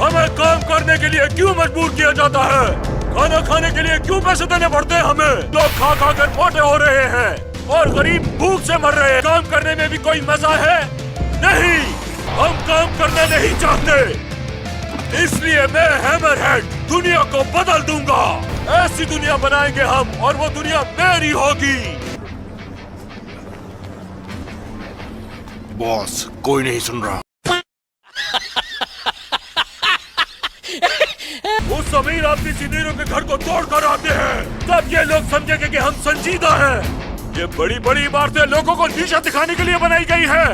हमें काम करने के लिए क्यों मजबूर किया जाता है? खाना खाने के लिए क्यों पैसे देने पड़ते हैं हमें? लोग खा खा कर मोटे हो रहे हैं और गरीब भूख से मर रहे हैं। काम करने में भी कोई मजा है? नहीं, हम काम करना नहीं चाहते। इसलिए मैं हैमरहेड दुनिया को बदल दूंगा। ऐसी दुनिया बनाएंगे हम और वो दुनिया मेरी होगी। बॉस, कोई नहीं सुन रहा। उस अमीर आदमी सीनियरों के घर को तोड़ कर आते हैं, तब ये लोग समझेंगे कि हम संजीदा हैं। ये बड़ी बड़ी इमारतें लोगों को नीचा दिखाने के लिए बनाई गई है।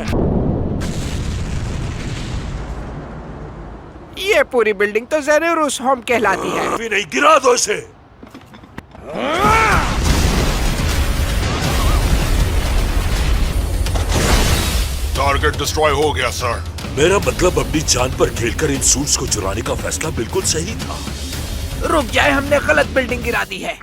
ये पूरी बिल्डिंग तो ज़ेनोरूस होम कहलाती है। अभी नहीं, गिरा दो इसे। टारगेट डिस्ट्रॉय हो गया सर। मेरा मतलब अपनी जान पर खेलकर इन सूट्स को चुराने का फैसला बिल्कुल सही था। रुक जाए, हमने गलत बिल्डिंग गिरा दी है।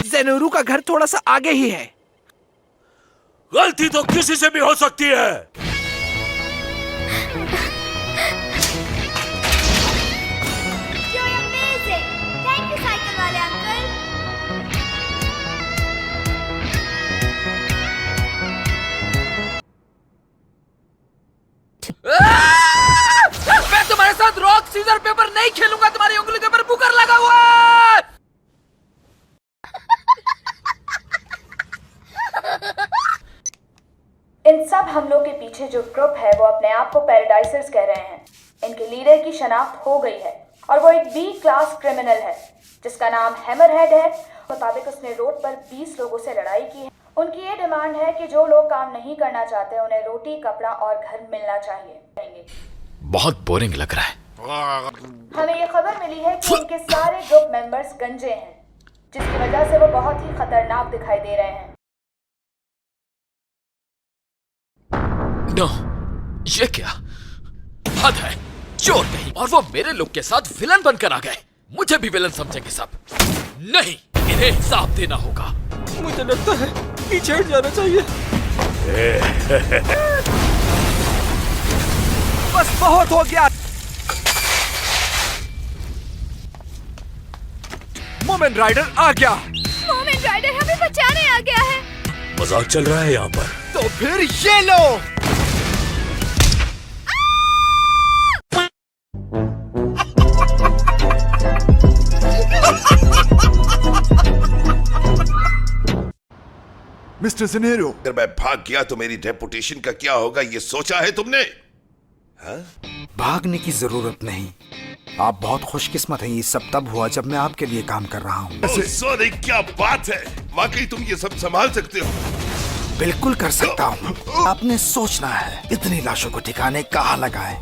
ज़ेनोरू का घर थोड़ा सा आगे ही है। गलती तो किसी से भी हो सकती है। मैं तुम्हारे साथ रॉक सीजर पेपर नहीं खेलूंगा। तुम्हारी उंगली के ऊपर बुकर लगा हुआ है। इन सब हमलों के पीछे जो ग्रुप है वो अपने आप को पैराडाइजर्स कह रहे हैं। इनके लीडर की शनाख्त हो गई है और वो एक बी क्लास क्रिमिनल है जिसका नाम हैमरहेड है। मुताबिक उसने रोड पर 20 लोगों से लड़ाई की है। उनकी ये डिमांड है कि जो लोग काम नहीं करना चाहते उन्हें रोटी, कपड़ा और घर मिलना चाहिए। बहुत बोरिंग लग रहा है। हमें ये खबर मिली है कि उनके सारे ग्रुप मेंबर्स गंजे हैं, जिसकी वजह से वो बहुत ही खतरनाक दिखाई दे रहे हैं। नो, ये क्या हद है। चोर नहीं, और वो मेरे लोग के साथ विलन बनकर आ गए। मुझे भी विलन समझेंगे सब। नहीं, इन्हें हिसाब देना होगा। मुझे लगता है पीछे हट जाना चाहिए। बस बहुत हो गया। मोमेंट राइडर आ गया। मोमेंट राइडर हमें बचाने आ गया है। मजाक चल रहा है यहाँ पर। तो फिर ये लो। मिस्टर ज़ेनेरो, अगर मैं भाग गया तो मेरी रेपुटेशन का क्या होगा, ये सोचा है तुमने? हाँ? भागने की जरूरत नहीं। आप बहुत खुशकिस्मत हैं। ये सब तब हुआ जब मैं आपके लिए काम कर रहा हूँ। सोने क्या बात है, वाकई तुम ये सब संभाल सकते हो? बिल्कुल कर सकता हूँ। आपने सोचना है इतनी लाशों को ठिकाने कहाँ लगाएं।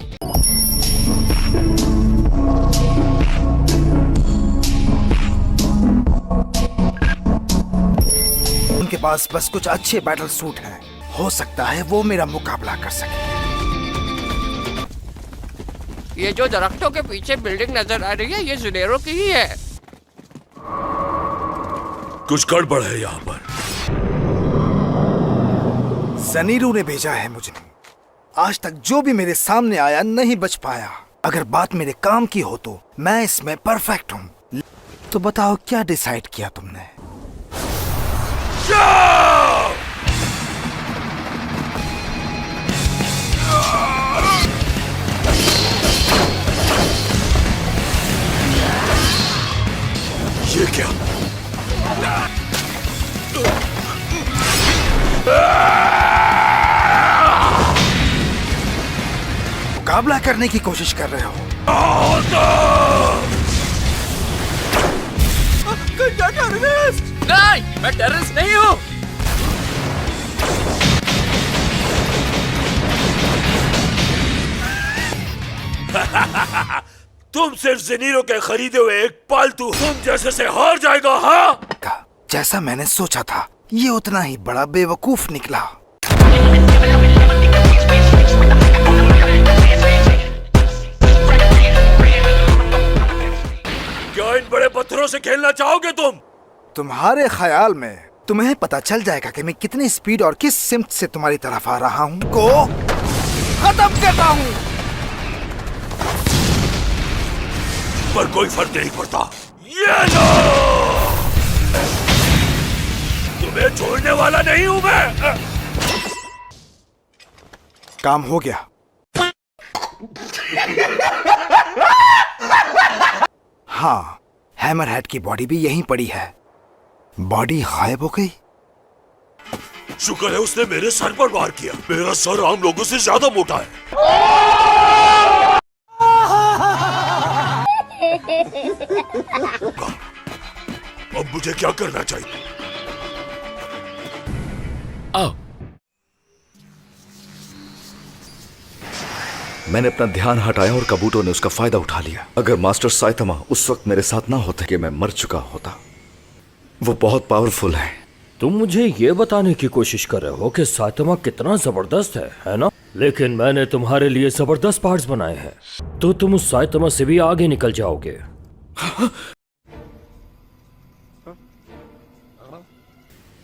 उनके पास बस कुछ अच्छे बैटल सूट हैं। हो सकता है वो मेरा मुकाबला कर सके। ये जो दरख्तों के पीछे बिल्डिंग नजर आ रही है, ये ज़ेनेरो की ही है। कुछ गड़बड़ है यहाँ पर। ज़ेनेरो ने भेजा है मुझे। आज तक जो भी मेरे सामने आया नहीं बच पाया। अगर बात मेरे काम की हो तो मैं इसमें परफेक्ट हूँ। तो बताओ क्या डिसाइड किया तुमने? ये क्या? मुकाबला करने की कोशिश कर रहे हो? नहीं, मैं टेररिस्ट नहीं हूँ। तुम सिर्फ ज़ेनेरो के खरीदे हुए एक पालतू तुम जैसे से हार जाएगा। हाँ, जैसा मैंने सोचा था, ये उतना ही बड़ा बेवकूफ निकला। क्या इन बड़े पत्थरों से खेलना चाहोगे तुम? तुम्हारे ख्याल में तुम्हें पता चल जाएगा कि मैं कितनी स्पीड और किस सिमत से तुम्हारी तरफ आ रहा हूँ को खत्म करता हूँ। पर कोई फर्क नहीं पड़ता। ये लो, तुम्हें छोड़ने वाला नहीं हूं मैं। काम हो गया। हाँ, हैमरहेड की बॉडी भी यहीं पड़ी है। बॉडी गायब हो गई। शुक्र है उसने मेरे सर पर वार किया। मेरा सर आम लोगों से ज्यादा मोटा है। अब मुझे क्या करना चाहिए? आओ। मैंने अपना ध्यान हटाया और कबूटरों ने उसका फायदा उठा लिया। अगर मास्टर साइतामा उस वक्त मेरे साथ ना होते कि मैं मर चुका होता। वो बहुत पावरफुल है। तुम मुझे ये बताने की कोशिश कर रहे हो कि साइतामा कितना जबरदस्त है ना? लेकिन मैंने तुम्हारे लिए जबरदस्त पार्ट्स बनाए हैं, तो तुम उस साइतामा से भी आगे निकल जाओगे।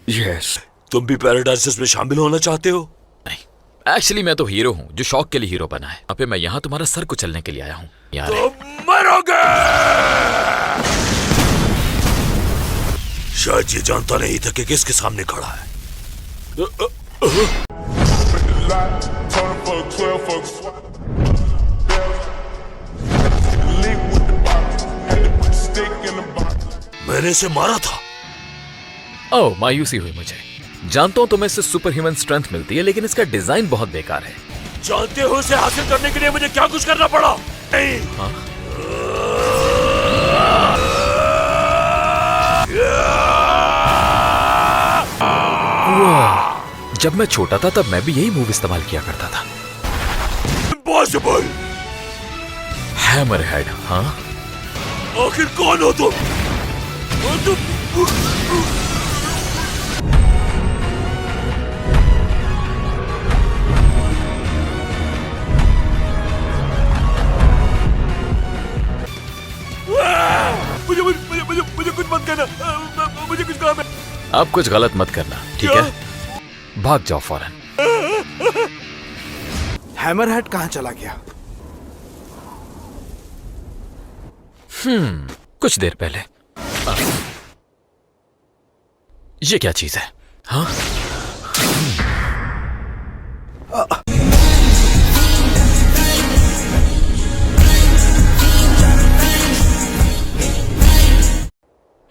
यस। तुम भी पैराडाइसिस में शामिल होना चाहते हो? नहीं, एक्चुअली मैं तो हीरो हूँ जो शौक के लिए हीरो बना है। अबे मैं यहाँ तुम्हारा सर कुचलने के लिए आया हूँ यार। तो मरोगे। शायद ये जानता नहीं था कि किसके सामने खड़ा है। मैंने इसे मारा था। ओह, मायूसी हुई मुझे। जानता हूँ तुम्हें इससे सुपर ह्यूमन स्ट्रेंथ मिलती है, लेकिन इसका डिजाइन बहुत बेकार है। जानते हो इसे हासिल करने के लिए मुझे क्या कुछ करना पड़ा? नहीं। हाँ? जब मैं छोटा था तब मैं भी यही मूव इस्तेमाल किया करता था। इम्पॉसिबल। हैमरहेड। हाँ, आखिर कौन हो तुम? मुझे कुछ मत करना। मुझे कुछ काम है। अब कुछ गलत मत करना, ठीक है? भाग जाओ फौरन। हैमरहेड कहाँ चला गया? कुछ देर पहले। ये क्या चीज है? हाँ?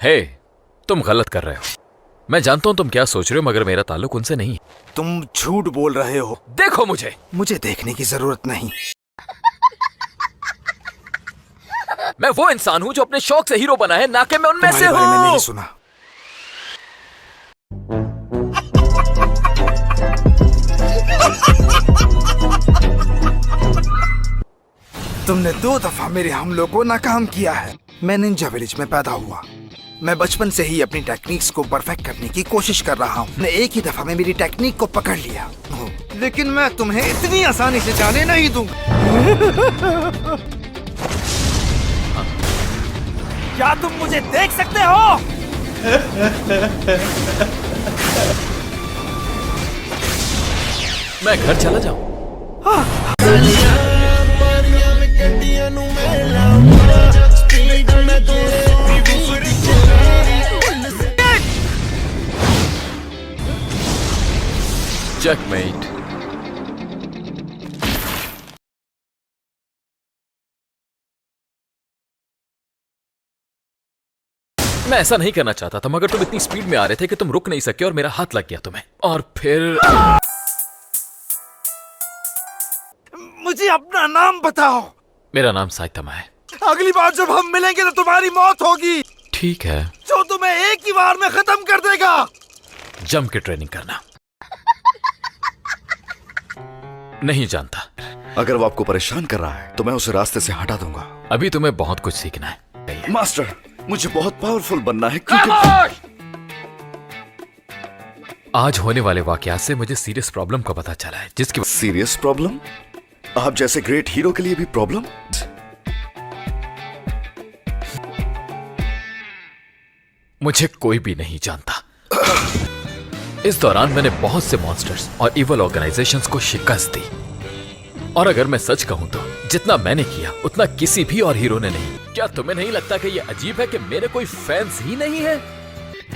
हे, तुम गलत कर रहे हो। मैं जानता हूं तुम क्या सोच रहे हो, मगर मेरा ताल्लुक उनसे नहीं है। तुम झूठ बोल रहे हो। देखो मुझे। मुझे देखने की जरूरत नहीं। मैं वो इंसान हूं जो अपने शौक से हीरो बना है, ना कि मैं उनमें से तुम्हारे बारे में हूं। नहीं सुना। तुमने 2 दफा मेरे हमलों को नाकाम किया है। मैं निंजा विलेज में पैदा हुआ। मैं बचपन से ही अपनी टेक्निक्स को परफेक्ट करने की कोशिश कर रहा हूँ। मैं एक ही दफा में मेरी टेक्निक को पकड़ लिया, लेकिन मैं तुम्हें इतनी आसानी से जाने नहीं दूंगा। क्या तुम मुझे देख सकते हो? मैं घर चला जाऊं। चेकमेट। मैं ऐसा नहीं करना चाहता था, मगर तुम इतनी स्पीड में आ रहे थे कि तुम रुक नहीं सके और मेरा हाथ लग गया तुम्हें। और फिर मुझे अपना नाम बताओ। मेरा नाम साइतामा है। अगली बार जब हम मिलेंगे तो तुम्हारी मौत होगी। ठीक है, जो तुम्हें एक ही बार में खत्म कर देगा। जम के ट्रेनिंग करना। नहीं जानता। अगर वो आपको परेशान कर रहा है तो मैं उसे रास्ते से हटा दूंगा। अभी तुम्हें बहुत कुछ सीखना है। मास्टर, मुझे बहुत पावरफुल बनना है क्योंकि आज होने वाले वाकयात से मुझे सीरियस प्रॉब्लम का पता चला है, जिसकी सीरियस प्रॉब्लम? आप जैसे ग्रेट हीरो के लिए भी प्रॉब्लम? मुझे कोई भी नहीं जानता। इस दौरान मैंने बहुत से मॉन्स्टर्स और इवल ऑर्गेनाइजेशंस को शिकस्त दी। और अगर मैं सच कहूं तो जितना मैंने किया उतना किसी भी और हीरो ने नहीं। क्या तुम्हें नहीं लगता कि यह अजीब है कि मेरे कोई फैंस ही नहीं है?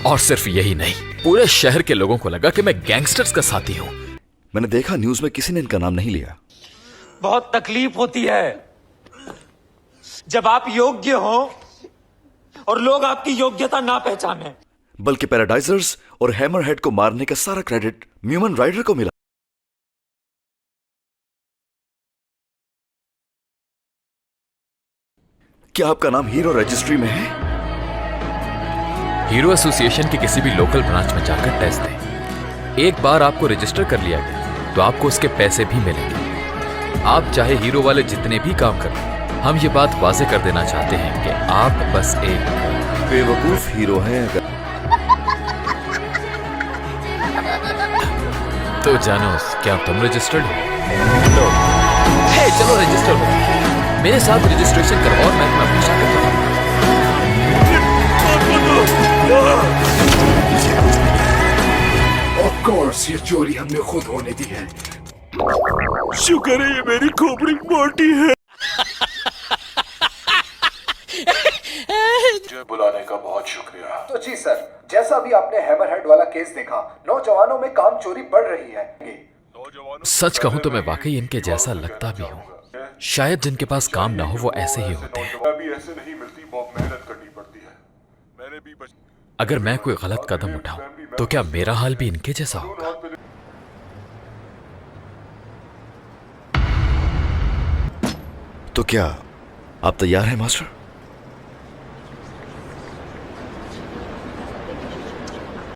और सिर्फ यही नहीं, पूरे शहर के लोगों को लगा कि मैं गैंगस्टर्स का साथी हूं। मैंने देखा न्यूज में किसी ने इनका नाम नहीं लिया। बहुत तकलीफ होती है जब आप योग्य हो और लोग आपकी योग्यता ना पहचाने। बल्कि पैराडाइजर्स और हैमरहेड को मारने का सारा क्रेडिट ह्यूमन राइडर को मिला। क्या आपका नाम हीरो रजिस्ट्री में है? हीरो एसोसिएशन के किसी भी लोकल ब्रांच में जाकर टेस्ट दें। एक बार आपको रजिस्टर कर लिया गया तो आपको उसके पैसे भी मिलेंगे। आप चाहे हीरो वाले जितने भी काम करें, हम ये बात वाजे कर देना चाहते हैं कि आप बस एक बेवकूफ हीरो हैं। अगर तो जानोस, क्या तुम रजिस्टर्ड हो? लो, हे, चलो रजिस्टर हो। मेरे साथ रजिस्ट्रेशन करवाओ और मैं तुम्हें हमेशा करता हूं। ऑफ कोर्स ये चोरी हमने खुद होने दी है। शुक्र है ये मेरी खोपड़ी मोटी है। मुझे बुलाने का बहुत शुक्रिया। तो जी सर, जैसा अभी आपने हैमरहेड वाला केस देखा, नौजवानों में काम चोरी बढ़ रही है। सच कहूं तो मैं वाकई इनके जैसा लगता भी हूं। शायद जिनके पास काम ना हो वो ऐसे ही होते हैं। ऐसे नहीं मिलती, बहुत मेहनत करनी पड़ती है। मैंने भी अगर मैं कोई गलत कदम उठाऊं तो क्या मेरा हाल भी इनके जैसा होगा? तो क्या आप तैयार हैं मास्टर?